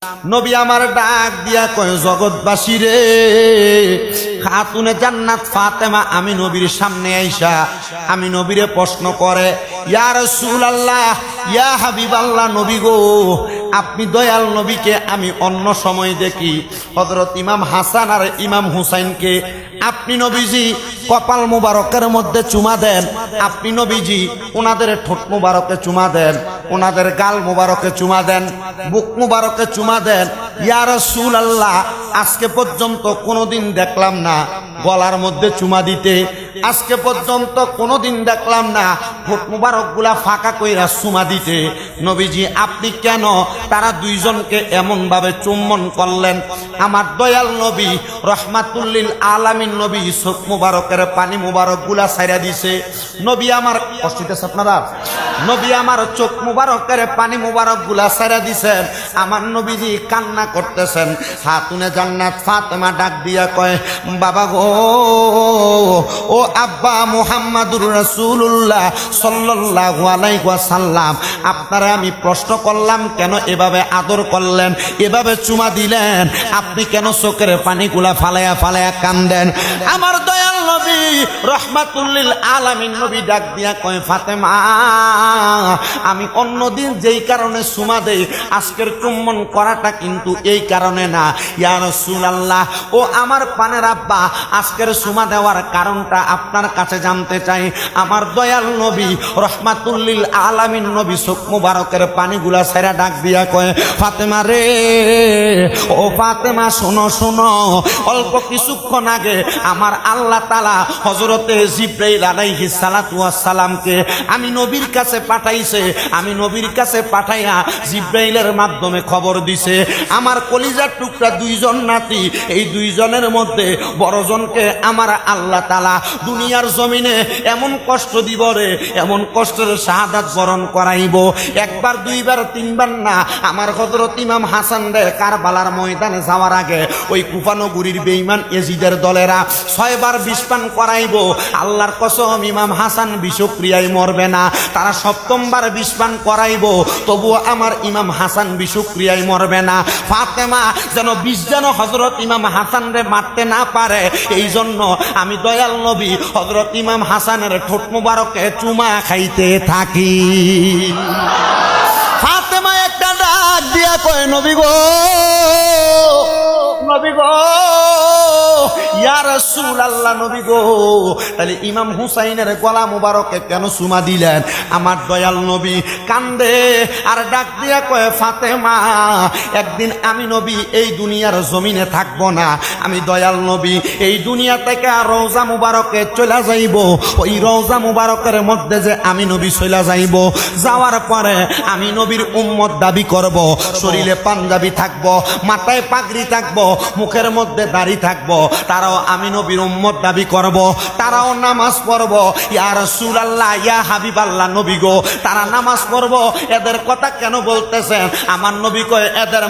নবী আমার ডাক দিয়া কয়, জগৎবাসী রে, খাতুনে জান্নাত ফাতেমা আমি নবীর সামনে আইসা আমি নবীরে প্রশ্ন করে, ইয়া রাসূলুল্লাহ, ইয়া হাবিবাল্লাহ, নবী গো, আপনি দয়াল নবীকে আমি অন্য সময় দেখি হযরত ইমাম হাসান আর ইমাম হুসাইনকে আপনি নবীজি কপাল মুবারকের মধ্যে চুমা দেন, আপনি নবীজি ওনাদের ঠোঁট মুবারকে চুমা দেন, ওনাদের গাল মুবারকে চুমা দেন, বুক মুবারকে চুমা দেন। ইয়া রাসূলুল্লাহ, আজকে পর্যন্ত কোনোদিন দেখলাম না গলার মধ্যে চুমা দিতে, আজকে পর্যন্ত কোনোদিন দেখলাম না ঠোঁট মুবারকগুলা ফাঁকা কইরা চুমা দিতে। নবীজি আপনি কেন তারা দুইজনকে এমন ভাবে চুম্বন করলেন? আমার দয়াল নবী রহমাতুল্লিল আলামিন নবী চোখ মুবারকের পানি মুবারকগুলা ছাইরা দিছে। নবী আমার কষ্ট হইতেছে আপনারা? নবী আমার চোখ মুবারকের পানি মুবারকগুলা ছাইরা দিছেন। আমার নবীজি কান্না করতেছেন। খাতুনে জান্নাত ফাতেমা ডাক দিয়া কয়, বাবা গো, ও আব্বা মুহাম্মাদুর রাসূলুল্লাহ সাল্লাল্লাহু আলাইহি ওয়াসাল্লাম, আপনারা আমি প্রশ্ন করলাম কেন এভাবে আদর করলেন, এভাবে চুমা দিলেন, আপনি কেন চোখের পানিগুলা ফালায়া ফালায়া কান্দেন? আমার দয়াল নবী রহমাতুল্লিল আলামিন নবী ডাক দিয়া কয়, ফাতেমা, আমি অন্যদিন যেই কারণে চুমা দেই, আজকের চুম্বন করাটা কিন্তু এই কারণে না। ইয়া রাসূলুল্লাহ, ও আমার পানের আব্বা, আজকের চুমা দেওয়ার কারণটা আপনার কাছে জানতে চাই। আমার দয়াল নবী রহমাতুল্লিল আলামিন নবী চোখ মুবারকের পানিগুলা ছেড়ে ডাক দিয়া কয়, ফাতেমা রে, ও ফাতেমা, শোনো শোনো, অল্প কিছুক্ষণ আগে আমার আল্লাহ তাআলা হযরতে জিবরাইল আলাইহিস সালাতু ওয়াস সালামকে আমি নবীর কাছে পাঠাইছে। আমি নবীর কাছে পাঠাইয়া জিবরাইলের মাধ্যমে খবর দিছে, আমার কলিজার টুকরা দুইজন নাতি, এই দুইজনের মধ্যে বড়জনকে আমার আল্লাহ তাআলা দুনিয়ার জমিনে এমন কষ্ট দিব রে, এমন কষ্টের শাহাদাত বরণ করাইব, একবার দুইবার তিনবার না। আমার হযরত ইমাম হাসান রে কারবালার ময়দানে যাওয়ার আগে ওই কুফানগরীর বেঈমান এজিদের দলেরা 6 বার বিষ পান করাইব। আল্লাহর কসম, ইমাম হাসান বিষক্রিয়ায় মরবে না, তারা 7ম বার বিষ পান করাইব, তবুও আমার ইমাম হাসান বিষক্রিয়ায় মরবে না। ফাতেমা যেন বিষ যেন হযরত ইমাম হাসান রে মারতে না পারে, এই জন্য আমি দয়াল নবী হযরত ইমাম হাসানের ঠোঁট মুবারকে চুমা খাইতে থাকি। ফাতেমা একটা ডাক দিয়া কয়, নবী গো, নবী গো, ইয়া রাসূলুল্লাহ, নবী গো, তাহলে ইমাম হুসাইনের গলা মুবারকে কেন চুমা দিলেন? আমার দয়াল নবী কান্দে আর ডাক দিয়া কয়, ফাতেমা, একদিন আমি নবী এই দুনিয়ার জমিনে থাকবো না, আমি দয়াল নবী এই দুনিয়া থেকে রওজা মুবারকে চলে যাইব। ওই রওজা মুবারকের মধ্যে যে আমি নবী চলে যাইব, যাওয়ার পরে আমি নবীর উম্মত দাবি করব, শরীরে পাঞ্জাবি থাকবো, মাথায় পাগড়ি থাকবো, মুখের মধ্যে দাড়ি থাকবো, তারাও আমি নবীর উম্মত দাবি করব, তারাও নামাজ পড়ব। ইয়া রাসূলুল্লাহ, ইয়া হাবিবাল্লাহ, নবী গো, তারা নামাজ পড়ব, এদের কথা কেন বলতেছেন? আমার নবী কয়, এদের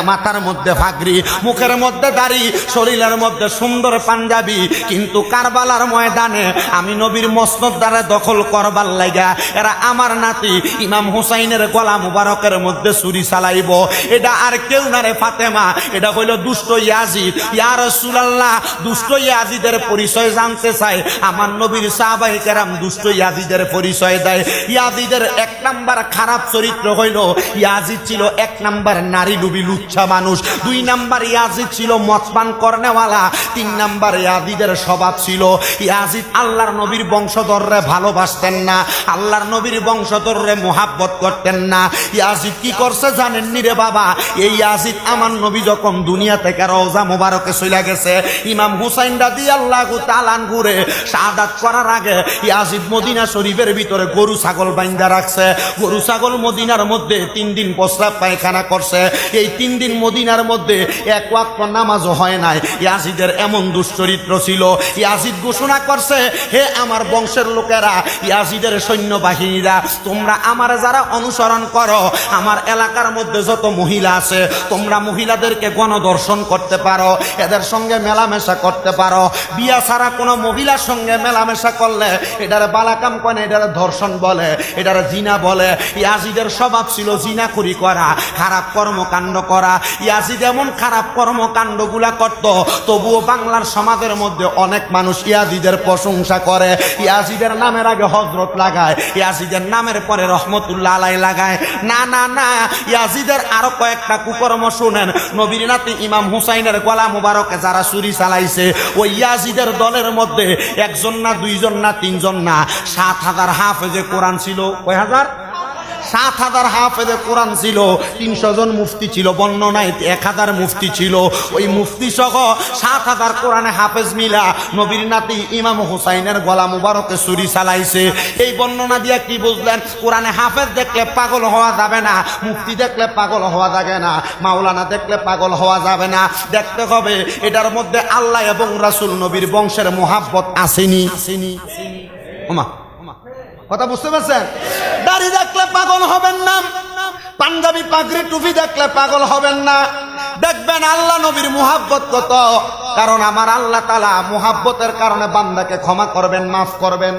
মাথার মধ্যে পাগড়ি, মুখের মধ্যে দাড়ি, শরীরের মধ্যে সুন্দর পাঞ্জাবি, কিন্তু কারবালার ময়দানে আমি নবীর মসনদ দ্বারা দখল করবার লাগা এরা আমার নাতি ইমাম হুসাইনের গলা মুবারকের মধ্যে ছুরি চালাইব। এটা আর কেউ না রে ফাতেমা, এটা হইল দুষ্ট ইয়াজিদ। ইয়া রাসূলুল্লাহ, দুষ্ট ইয়াজিদের পরিচয় জানতে চাই? আমার নবীর সাহাবায়ে কেরাম দুষ্ট ইয়াজিদের পরিচয় দেয়। ইয়াজিদের 1 নাম্বার খারাপ চরিত্র হইল, ইয়াজিদ ছিল 1 নাম্বার নারী লুবি লুচ্ছা মানুষ, 2 নাম্বার ইয়াজিদ ছিল মদপান করনেওয়ালা, 3 নাম্বার ইয়াজিদের স্বভাব ছিল ইয়াজিদ আল্লাহর নবীর বংশধররে ভালোবাসতেন না, আল্লাহর নবীর বংশধররে মুহাব্বত করতেন না। ইয়াজিদ কি করছে জানেননি রে বাবা? এই ইয়াজিদ আমার নবী যখন দুনিয়া থেকে রওজা মুবারকে চলে গেছে, ইমাম হুসাইন রাদিয়াল্লাহু তাআলা আনহুরে শাহাদাত করার আগে ইয়াজিদ মদিনা শরীফের ভিতরে গরু ছাগল বাইন্ধা রাখছে। গরু ছাগল মদিনার মধ্যে 3 দিন প্রস্রাব পায়খানা করছে। এই 3 দিন মদিনার মধ্যে 1 ওয়াক্ত নামাজও হয় নাই। ইয়াজিদের এমন দুশ্চরিত্র ছিল। ইয়াজিদ ঘোষণা করছে, হে আমার বংশের লোকেরা, ইয়াজিদের সৈন্যবাহিনীরা, তোমরা আমার যারা অনুসরণ করো, আমার এলাকার মধ্যে যত মহিলা আছে, তোমরা মহিলাদেরকে গণধর্ষণ করতে পারো, এদের সঙ্গে মেলা মেলামেশা করতে পারো। বিয়া ছাড়া কোনো মহিলার সঙ্গে মেলামেশা করলে এটারে বালাকাম কয় না, এটারে ধর্ষণ বলে, এটারে জিনা বলে। ইয়াজিদের স্বভাব ছিল জিনাখুরি করা, খারাপ কর্মকাণ্ড করা। ইয়াজিদ এমন খারাপ কর্মকাণ্ডগুলা করত, তবুও বাংলার সমাজের মধ্যে অনেক মানুষ ইয়াজিদের প্রশংসা করে। ইয়াজিদের নামের আগে হযরত লাগায়, ইয়াজিদের নামের পরে রহমতুল্লাহ আলাই লাগায়। না না না, ইয়াজিদের আরো কয়েকটা কুকর্ম শুনেন। নবীর নাতি ইমাম হুসাইনের গলা মুবারকে যারা ছুরি চালাইছে, ওই ইয়াজিদের দলের মধ্যে একজন না, দুইজন না, তিনজন না, 7,000 হাফেজে কোরআন ছিল। কয় হাজার? 7,000 হাফেজে কোরআন ছিল। 300 জন মুফতি ছিল, বর্ণনায় 1000 মুফতি ছিল। ওই মুফতি সহ 7,000 কোরআনে হাফেজ মিলা নবীর নাতি ইমাম হুসাইনের গলা মুবারকে ছুরি চালাইছে। এই বর্ণনা দিয়া কি বুঝলেন? কোরআনে হাফেজ দেখলে পাগল হওয়া যাবে না, মুফতি দেখলে পাগল হওয়া যাবে না, মাওলানা দেখলে পাগল হওয়া যাবে না। দেখতে হবে এটার মধ্যে আল্লাহ এবং রাসূল নবীর বংশের মোহাব্বত আসেনি। ওমা, কথা বুঝতে পারছেন? দাড়ি দেখলে পাগল হবেন না, পাঞ্জাবি পাগড়ি টুপি দেখলে পাগল হবেন না। দেখবেন আল্লাহ নবীর মুহাব্বত কত, কারণ আমার আল্লাহ তাআলা মুহাব্বতের কারণে বান্দাকে ক্ষমা করবেন, মাফ করবেন।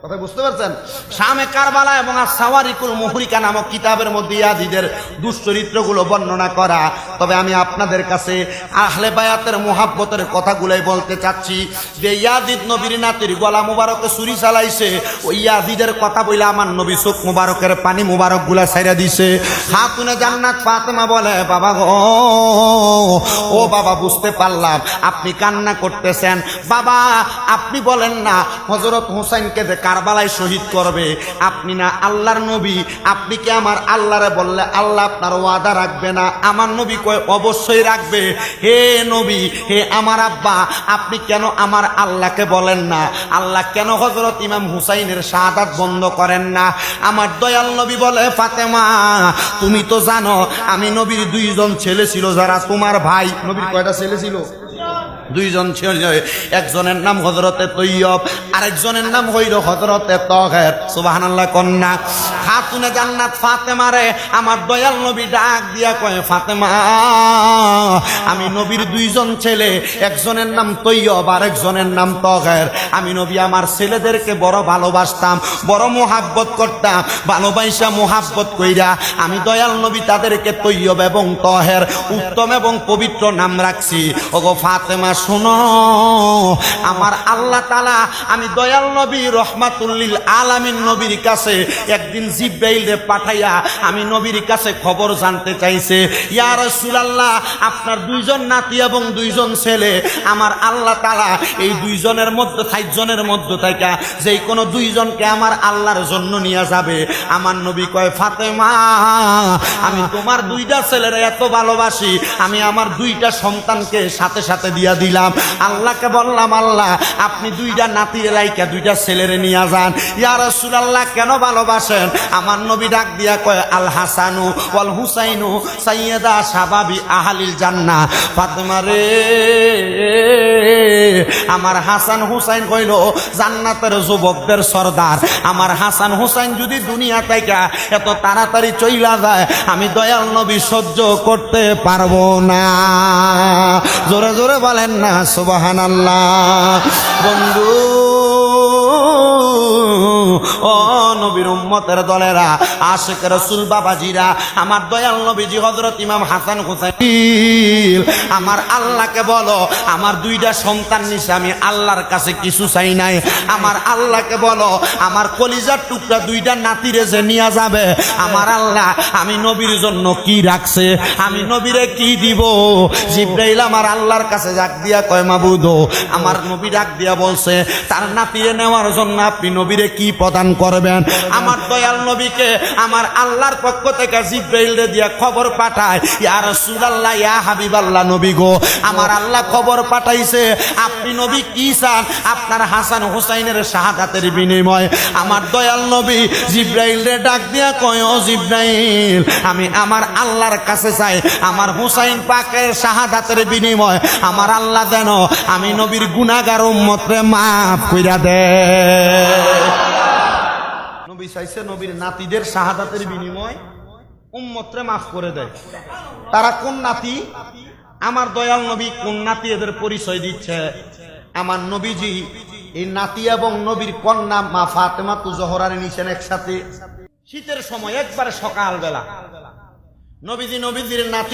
কথা বুঝতে পারছেন? শামে কারবালা এবং সাওয়ারিকুল মুহরিকা নামক কিতাবের মধ্যে ইয়াজিদের দুশ্চরিত্রগুলো বর্ণনা করা। তবে আমি আপনাদের কাছে আহলে বায়াতের মুহাব্বতের কথাগুলোই বলতে চাচ্ছি। যে ইয়াজিদ নবীর নাতির গলা মুবারকে ছুরি চালাইছে, ওই ইয়াজিদের কথা বলে আমার নবী চোখ মুবারকের পানি মুবারক গুলা ছাইরা দিছে। খাতুনে জান্নাত ফাতেমা বলে, বাবা গো, ও বাবা, বুঝতে পারলাম আপনি কান্না করতেছেন। বাবা, আপনি বলেন না হযরত হুসাইনকে যে কারবালায় শহীদ করবে, আপনি না আল্লাহর নবী, আপনি কি আমার আল্লাহরে বললে আল্লাহ আপনার ওয়াদা রাখবে না? আমার নবী কয় অবশ্যই রাখবে। হে নবী, হে আমার আব্বা, আপনি কেন আমার আল্লাহকে বলেন না? আল্লাহ কেন হযরত ইমাম হুসাইনের শাহাদাত বন্ধ করেন না? আমার দয়াল নবী বলে, ফাতেমা, তুমি তো জানো আমি নবীর 2জন ছেলে ছিল যারা তোমার ভাই। নবীর কয়টা ছেলে ছিল? 2জন ছিল। একজনের নাম হযরতে তৈয়ব, আরেকজনের নাম হইল হযরতে তাহের। সুবহানাল্লাহ কন্যা। খাতুনে জান্নাত ফাতেমারে আমার দয়াল নবী ডাক দিয়া কয়, ফাতেমা, আমি নবীর 2জন ছেলে, একজনের নাম তৈয়ব, আরেকজনের নাম তাহের। আমি নবী আমার ছেলেদেরকে বড় ভালোবাসতাম, বড় মুহাব্বত করতাম। ভালোবাসা মুহাব্বত কইরা আমি দয়াল নবী তাদেরকে তৈয়ব এবং তাহের উত্তম এবং পবিত্র নাম রাখছি। ওগো ফাতেমা, শোনো, আমার আল্লাহ তাআলা আমি দয়াল নবী রহমাতুল লিল আলামিন নবীর কাছে একদিন জিবরাইলকে পাঠাইয়া আমি নবীর কাছে খবর জানতে চাইছে। ইয়া রাসূলুল্লাহ, আপনার 2জন নাতি এবং 2জন ছেলে, আমার আল্লাহ তাআলা এই 2জনের মধ্যে 4জনের মধ্যে থেকে যেই কোনো 2জনকে আমার আল্লাহর জন্য নিয়ে যাবে। আমার নবী কয়, ফাতেমা, আমি তোমার 2টা ছেলের এত ভালোবাসি, আমি আমার 2টা সন্তানকে সাথে সাথে দিয়া দিলাম। আল্লাহকে বললাম, আল্লাহ আপনি 2টা নাতির রাইকা 2টা ছেলেরে নিয়ে যান। ইয়া রাসূলুল্লাহ, কেন ভালোবাসেন? আমার নবী ডাক দিয়া কয়, আল হাসানু ওয়াল হুসাইনু সাইয়্যিদা শাবাবি আহলিল জান্নাহ। ফাতেমা রে, আমার হাসান হুসাইন হইল জান্নাতের যুবকদের সরদার। আমার হাসান হুসাইন যদি দুনিয়া থেকে এত তাড়াতাড়ি চইলা যায়, আমি দয়াল নবী সহ্য করতে পারবো না। জোরে জোরে বলেন না সুবহানাল্লাহ। বন্ধু, ও নবীর উম্মতের দলেরা, আশিক রাসূল বাবাজিরা, আমার দয়াল নবীজি হযরত ইমাম হাসান হুসাইন, আমার আল্লাহকে বলো, আমার 2টা সন্তান নিছে আমি আল্লাহর কাছে কিছু চাই নাই। আমার আল্লাহকে বলো, আমার কলিজার টুকরা 2টা নাতিরে যে নিয়ে যাবে, আমার আল্লাহ আমি নবীর জন্য কি রাখছে, আমি নবীরে কি দিব? জিবরাইল আমার আল্লাহর কাছে ডাক দিয়া কয়, মাবুদ, আমার নবী ডাক দিয়া বলছে তার নাতিরে নেওয়ার জন্য আপনি নবীরে কি প্রদান করবেন? আমার দয়াল নবীকে আমার আল্লাহর পক্ষ থেকে জিবরাইল দিয়া খবর পাঠায়, ইয়া রাসূলুল্লাহ, ইয়া হাবিবাল্লাহ, নবী গো, আমার আল্লাহ খবর পাঠাইছে আপনি নবী কি চান? আপনার হাসান হুসাইনের শাহাদাতের বিনিময়। আমার দয়াল নবী জিবরাইলরে ডাক দিয়া কয়, ও জিবরাইল, আমি আমার আল্লাহর কাছে চাই আমার হুসাইন পাকের শাহাদাতের বিনিময় আমার আল্লাহ যেন আমি নবীর গুনাহগার উম্মতরে মাফ কইরা দেয়। নবী চাইছে নবীর নাতিদের শাহাদাতের বিনিময় উম্মতরে মাফ করে দেয়। তারা কোন নাতি? আমার দয়াল নবী কোন নাতি এদের পরিচয় দিচ্ছে? আমার নবীজি এই নাতি এবং নবীর কন্যা মা ফাতেমা তু জোহরার নিছেন একসাথে শীতের সময় একবারে সকালবেলা। নবীজির নাতি